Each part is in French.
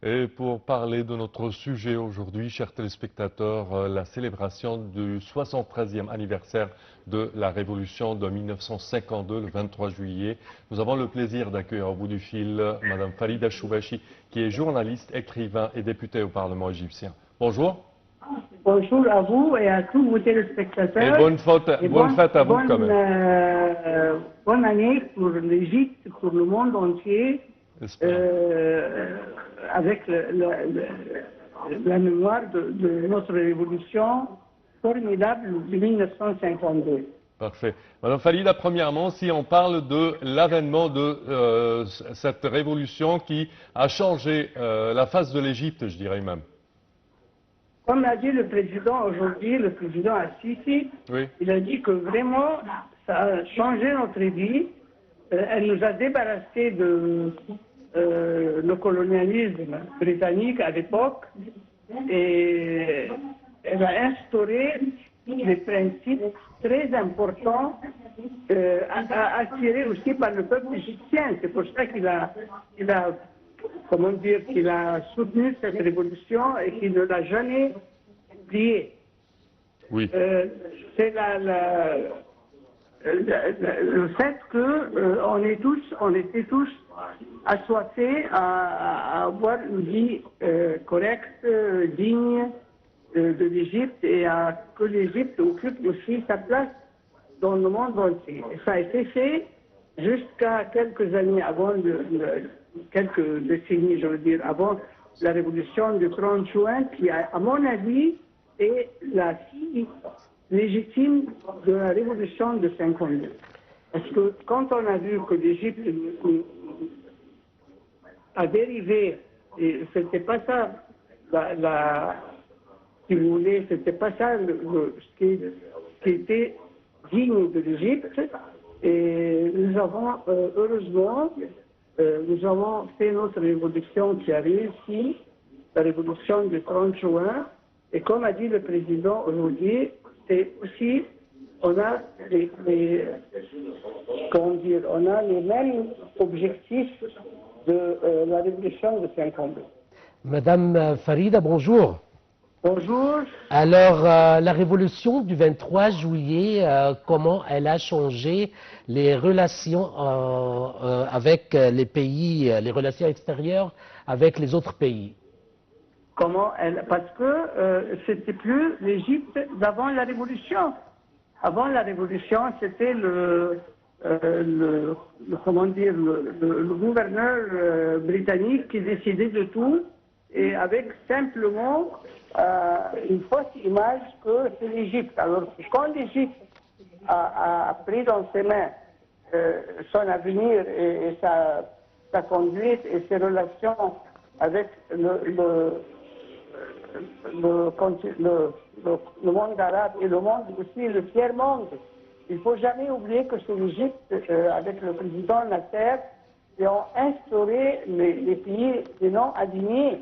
Et pour parler de notre sujet aujourd'hui, chers téléspectateurs, la célébration du 73e anniversaire de la Révolution de 1952, le 23 juillet, nous avons le plaisir d'accueillir au bout du fil Madame Farida Choubachi, qui est journaliste, écrivain et députée au Parlement égyptien. Bonjour. Bonjour à vous et à tous vos téléspectateurs. Et bonne fête à vous quand même. Bonne année pour l'Égypte, pour le monde entier, avec la mémoire de notre révolution formidable de 1952. Parfait. Madame Farida, premièrement, si on parle de l'avènement de cette révolution qui a changé la face de l'Égypte, je dirais même. Comme l'a dit le président aujourd'hui, le président Assisi, oui. Il a dit que vraiment, ça a changé notre vie. Elle nous a débarrassés de le colonialisme britannique à l'époque et elle a instauré des principes très importants attirés aussi par le peuple égyptien. C'est pour ça qu'il a soutenu cette révolution et qu'il ne l'a jamais oubliée. Oui. C'est le fait qu'on était tous assoiffés à avoir une vie correcte, digne de l'Égypte et à que l'Égypte occupe aussi sa place dans le monde entier. Et ça a été fait jusqu'à quelques années avant, quelques décennies, je veux dire, avant la révolution du 30 juin, qui, à mon avis, est la fille légitime de la révolution de 52. Parce que quand on a vu que l'Égypte a dérivé, et c'était pas ça, si vous voulez, c'était pas ça ce qui était digne de l'Égypte, et nous avons, heureusement, nous avons fait notre révolution qui a réussi, la révolution du 30 juin, et comme a dit le président aujourd'hui, c'est aussi, on a les mêmes objectifs de la révolution de 52. Madame Farida, bonjour. Bonjour. Alors, la révolution du 23 juillet, comment elle a changé les relations avec les pays, les relations extérieures avec les autres pays? Parce que c'était plus l'Égypte d'avant la Révolution. Avant la Révolution, c'était le gouverneur britannique qui décidait de tout, et avec simplement une fausse image que c'est l'Égypte. Alors, quand l'Égypte a pris dans ses mains son avenir et sa conduite et ses relations avec le monde arabe et le monde aussi, le tiers-monde. Il ne faut jamais oublier que c'est l'Égypte, avec le président Nasser, qui ont instauré les pays des non-alignés,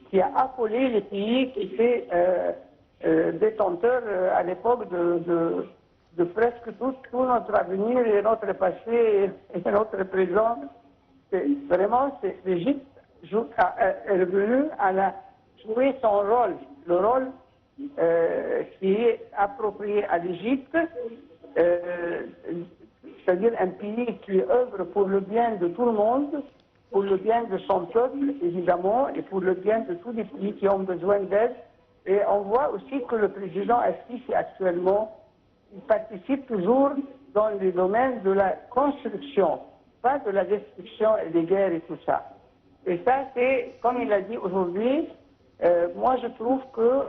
qui a affolé les pays qui étaient détenteurs à l'époque de presque tout notre avenir et notre passé et notre présent. Vraiment, l'Égypte est revenue à jouer son rôle, le rôle qui est approprié à l'Égypte, c'est-à-dire un pays qui œuvre pour le bien de tout le monde, pour le bien de son peuple, évidemment, et pour le bien de tous les pays qui ont besoin d'aide. Et on voit aussi que le président Assisi, actuellement, il participe toujours dans les domaines de la construction, pas de la destruction et des guerres et tout ça. Et ça, c'est, comme il a dit aujourd'hui, moi je trouve que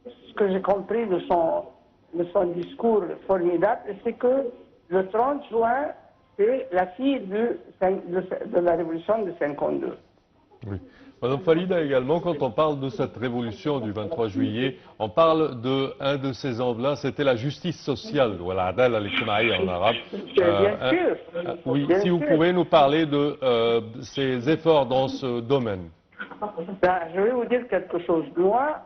ce que j'ai compris de son discours formidable, c'est que le 30 juin, c'est la fille de la révolution de 52. Oui. Madame Farida, également, quand on parle de cette révolution du 23 juillet, on parle d'un de ces angles-là, c'était la justice sociale, ou al-adala al-ijtimaïa en arabe. Bien sûr. Oui, bien si vous sûr. pouvez nous parler de ces efforts dans ce domaine. Ben, je vais vous dire quelque chose. Moi,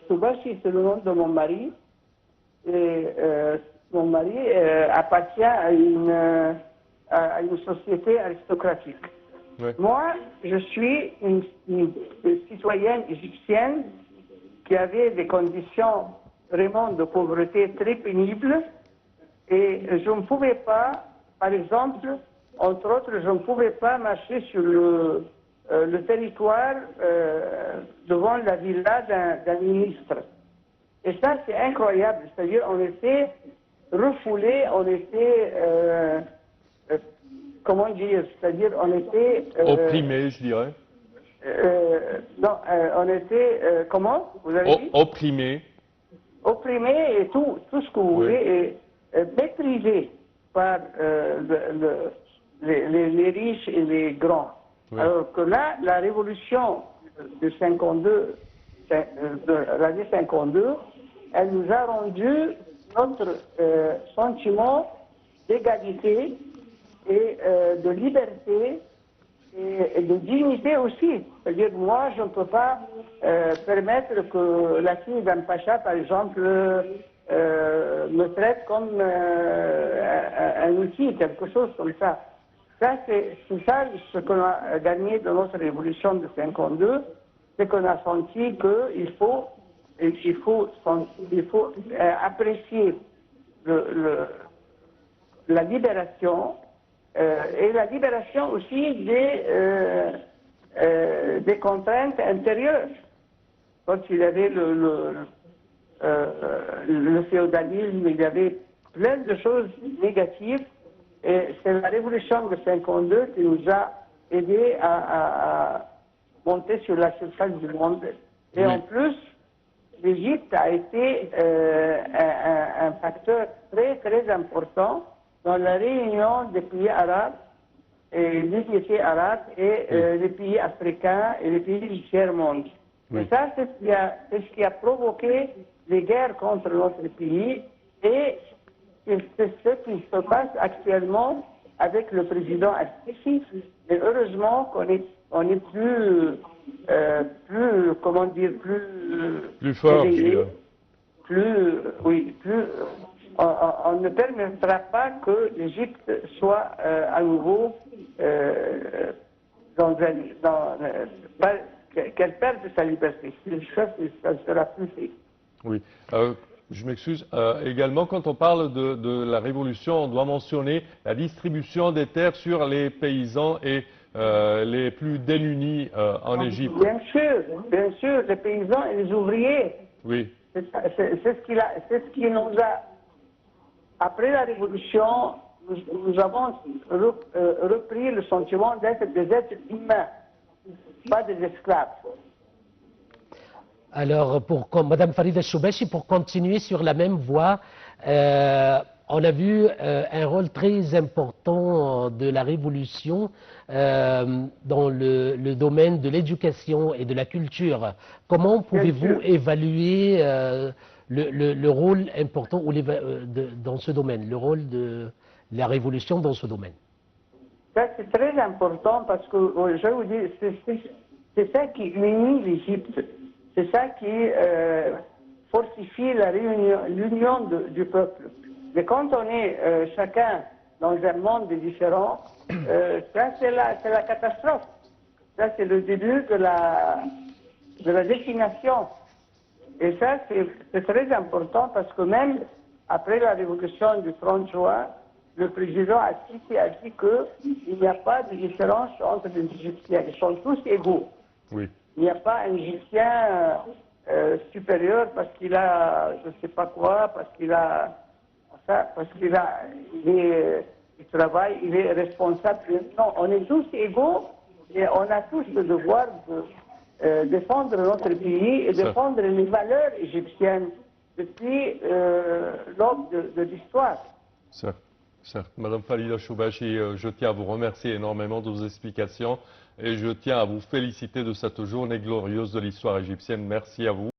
Choubachi, c'est le nom de mon mari, et mon mari appartient à une société aristocratique. Oui. Moi, je suis une citoyenne égyptienne qui avait des conditions vraiment de pauvreté très pénibles et je ne pouvais pas, par exemple, entre autres, je ne pouvais pas marcher sur le territoire devant la villa d'un ministre. Et ça, c'est incroyable. C'est-à-dire, on était refoulés, on était, comment dire, c'est-à-dire, on était... Opprimé, je dirais. Non, on était, comment vous avez dit? Opprimé. Opprimés et tout ce que vous voulez, et méprisés par les riches et les grands. Oui. Alors que là, la révolution de 52, de l'année 52, elle nous a rendu notre sentiment d'égalité et de liberté et de dignité aussi. C'est-à-dire, moi, je ne peux pas permettre que la fille d'un pacha, par exemple, me traite comme un outil, quelque chose comme ça. Ça, c'est ça ce qu'on a gagné de notre révolution de 52, c'est qu'on a senti qu'il faut apprécier la libération et la libération aussi des contraintes intérieures. Quand il y avait le féodalisme, il y avait plein de choses négatives. Et c'est la révolution de 52 qui nous a aidés à monter sur la surface du monde. Et en plus, l'Égypte a été un facteur très, très important dans la réunion des pays arabes, et l'unité arabe et les pays africains et les pays du tiers-monde. Et ça, c'est ce qui a provoqué les guerres contre notre pays et c'est ce qui se passe actuellement avec le président Al-Sisi. Et heureusement qu'on est plus, comment dire, plus fort. éveillé, on ne permettra pas que l'Égypte soit à nouveau qu'elle perde sa liberté. Ça sera plus fait. Oui. Je m'excuse. Également, quand on parle de la révolution, on doit mentionner la distribution des terres sur les paysans et les plus démunis en Égypte. Bien sûr, les paysans et les ouvriers. Oui. C'est ce qui nous a... Après la révolution, nous avons repris le sentiment d'être des êtres humains, pas des esclaves. Alors, Madame Farida Choubechi, pour continuer sur la même voie, on a vu un rôle très important de la Révolution dans le domaine de l'éducation et de la culture. Comment pouvez-vous évaluer le rôle important dans ce domaine, le rôle de la Révolution dans ce domaine? Ça, c'est très important parce que, je vais vous dire, c'est ça qui unit l'Égypte. C'est ça qui fortifie l'union du peuple. Mais quand on est chacun dans un monde différent, ça c'est la catastrophe. Ça c'est le début de la définition. Et ça c'est très important parce que même après la révolution du 30 juin, le président Al-Sisi a dit qu'il n'y a pas de différence entre les Égyptiens. Ils sont tous égaux. Oui. Il n'y a pas un Égyptien supérieur parce qu'il a, je ne sais pas quoi, il travaille, il est responsable. Non, on est tous égaux et on a tous le devoir de défendre notre pays et défendre les valeurs égyptiennes depuis l'aube de l'histoire. Certes. Madame Farida Choubechi, je tiens à vous remercier énormément de vos explications et je tiens à vous féliciter de cette journée glorieuse de l'histoire égyptienne. Merci à vous.